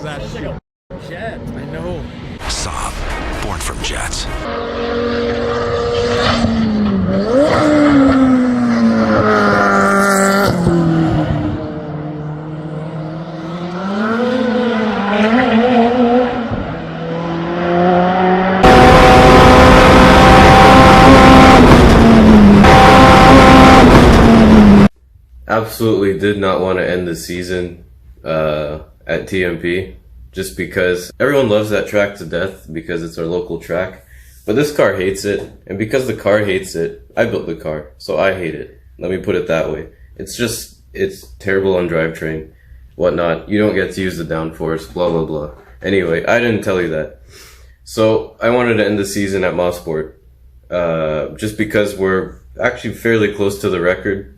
that shit? Like a jet. I know. Saab, born from jets. Absolutely did not want to end the season at TMP just because everyone loves that track to death because it's our local track, but this car hates it, and because the car hates it, I built the car, so I hate it. Let me put it that way. It's terrible on drivetrain, whatnot. You don't get to use the downforce, blah blah blah. Anyway, I didn't tell you that. So I wanted to end the season at Mosport just because we're actually fairly close to the record.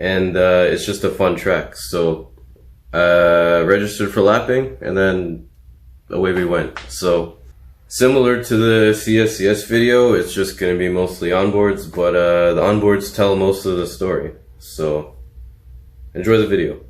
And it's just a fun track. So registered for lapping, and then away we went. So similar to the CSCS video, it's just going to be mostly onboards, but the onboards tell most of the story. So enjoy the video.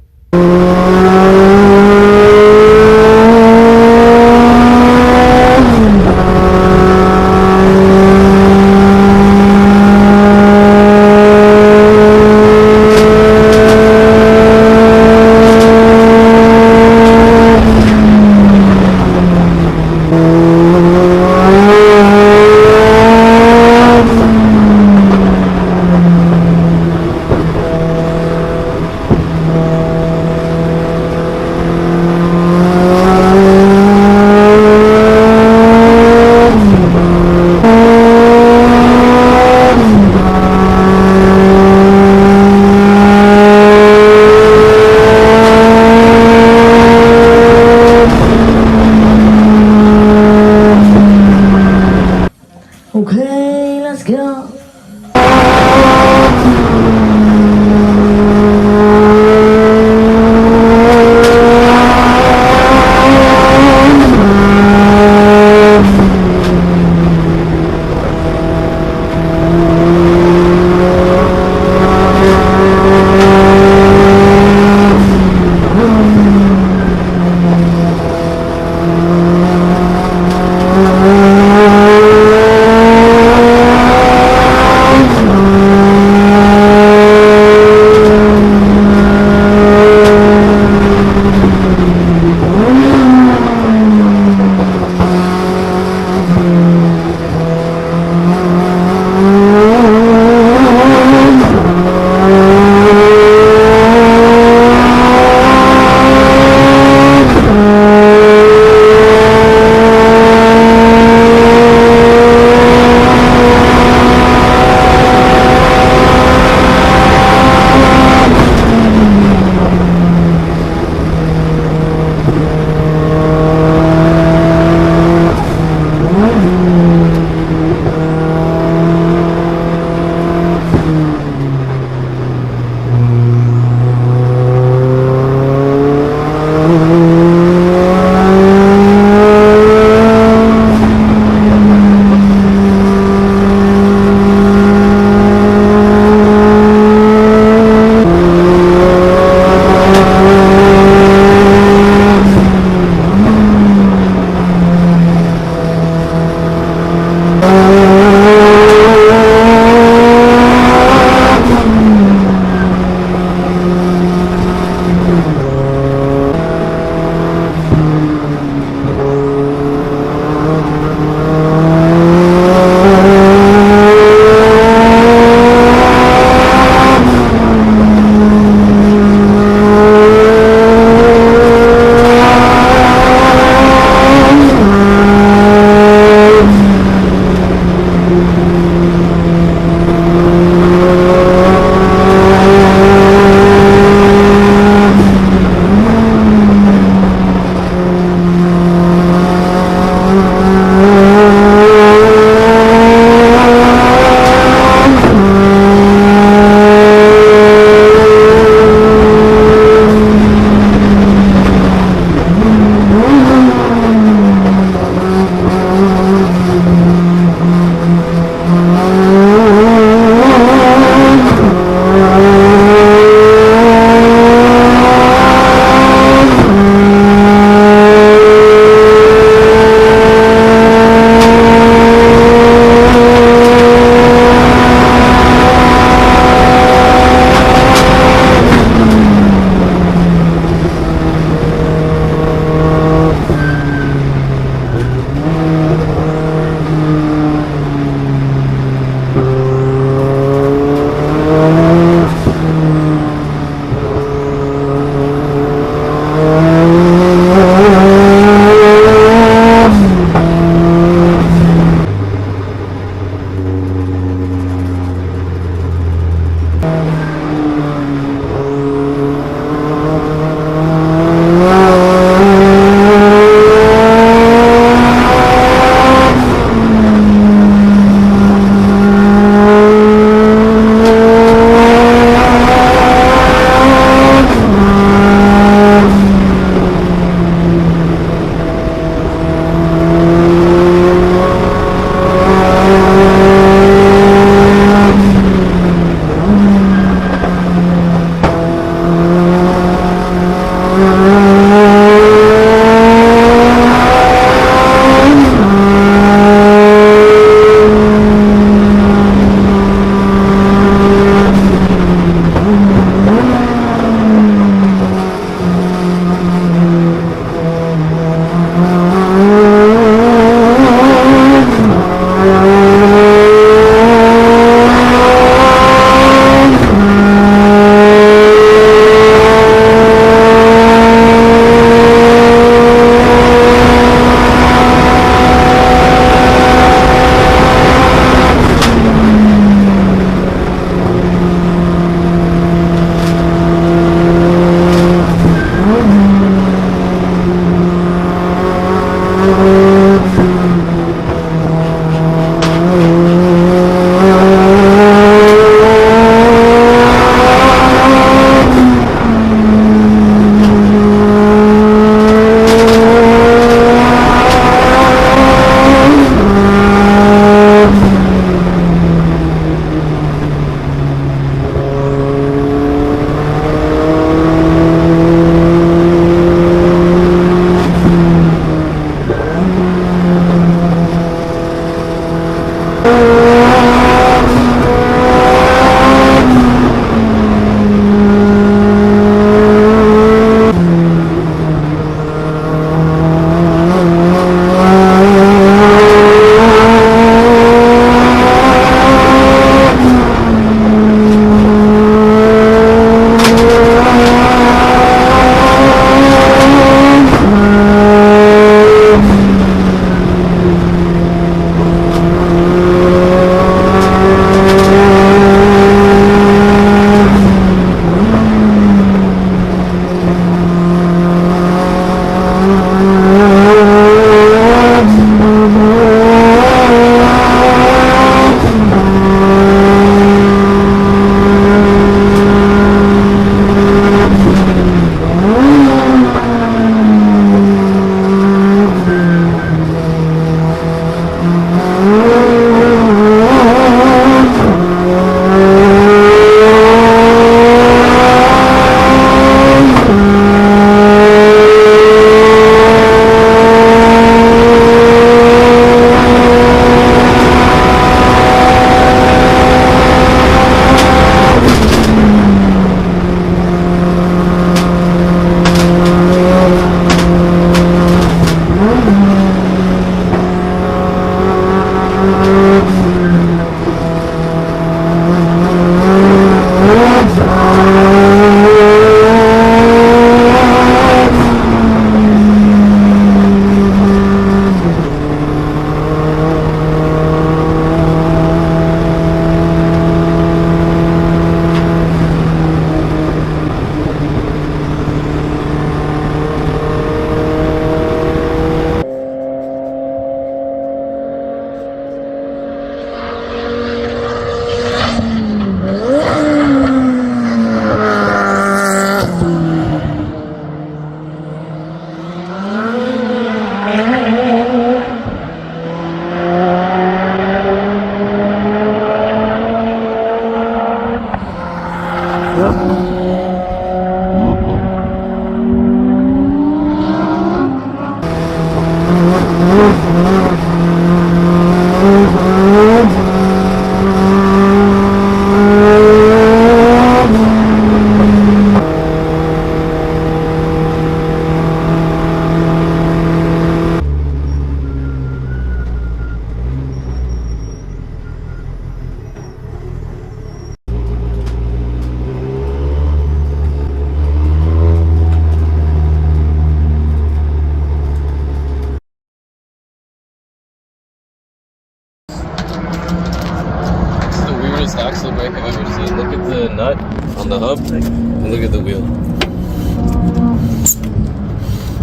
Axle brake I've ever seen. Look at the nut on the hub and look at the wheel.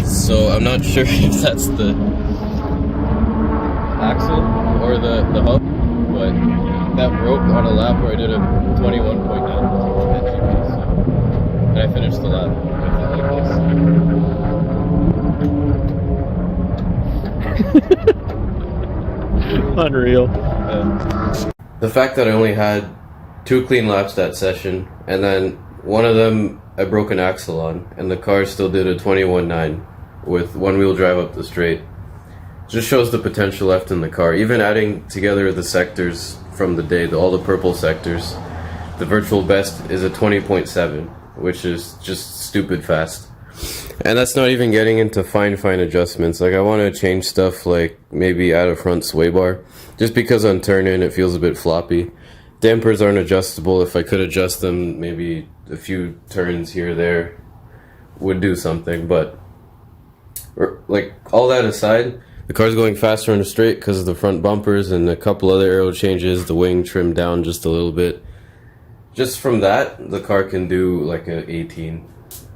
So I'm not sure if that's the axle or the hub, but that broke on a lap where I did a 21.9 RHB, so, and I finished the lap with it like this. Unreal. The fact that I only had 2 clean laps that session, and then one of them I broke an axle on, and the car still did a 21.9 with one-wheel drive up the straight, just shows the potential left in the car. Even adding together the sectors from the day, all the purple sectors, the virtual best is a 20.7, which is just stupid fast. And that's not even getting into fine adjustments. Like, I want to change stuff, like maybe add a front sway bar, just because on turn-in it feels a bit floppy. Dampers aren't adjustable. If I could adjust them, maybe a few turns here or there would do something. But like, all that aside, the car's going faster on the straight because of the front bumpers and a couple other aero changes, the wing trimmed down just a little bit. Just from that, the car can do like a 18,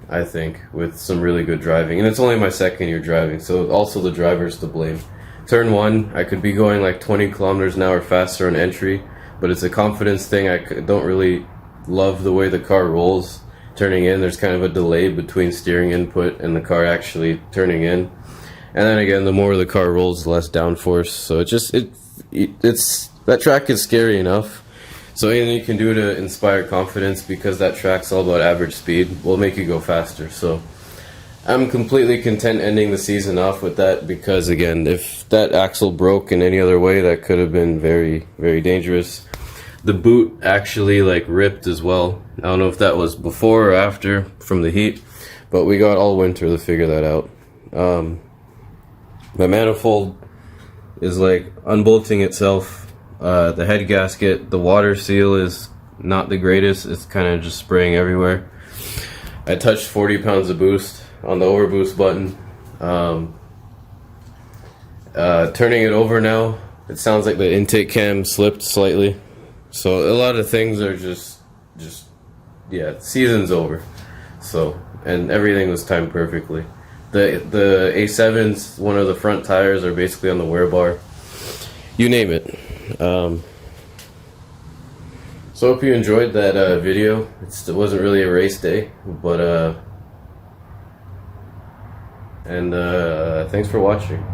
I think, with some really good driving. And it's only my second year driving, so also the driver's to blame. Turn 1, I could be going like 20 kilometers an hour faster on entry, but it's a confidence thing. I don't really love the way the car rolls. Turning in, there's kind of a delay between steering input and the car actually turning in. And then again, the more the car rolls, the less downforce. So it's that track is scary enough. So anything you can do to inspire confidence, because that track's all about average speed, will make you go faster. So I'm completely content ending the season off with that, because again, if that axle broke in any other way, that could have been very, very dangerous. The boot actually like ripped as well. I don't know if that was before or after from the heat, but we got all winter to figure that out. The manifold is like unbolting itself. The head gasket, the water seal is not the greatest. It's kind of just spraying everywhere. I touched 40 pounds of boost on the overboost button. Turning it over now, it sounds like the intake cam slipped slightly. So a lot of things are just yeah, season's over. So, and everything was timed perfectly. The A7s, one of the front tires are basically on the wear bar. You name it. So I hope you enjoyed that video. It wasn't really a race day, but thanks for watching.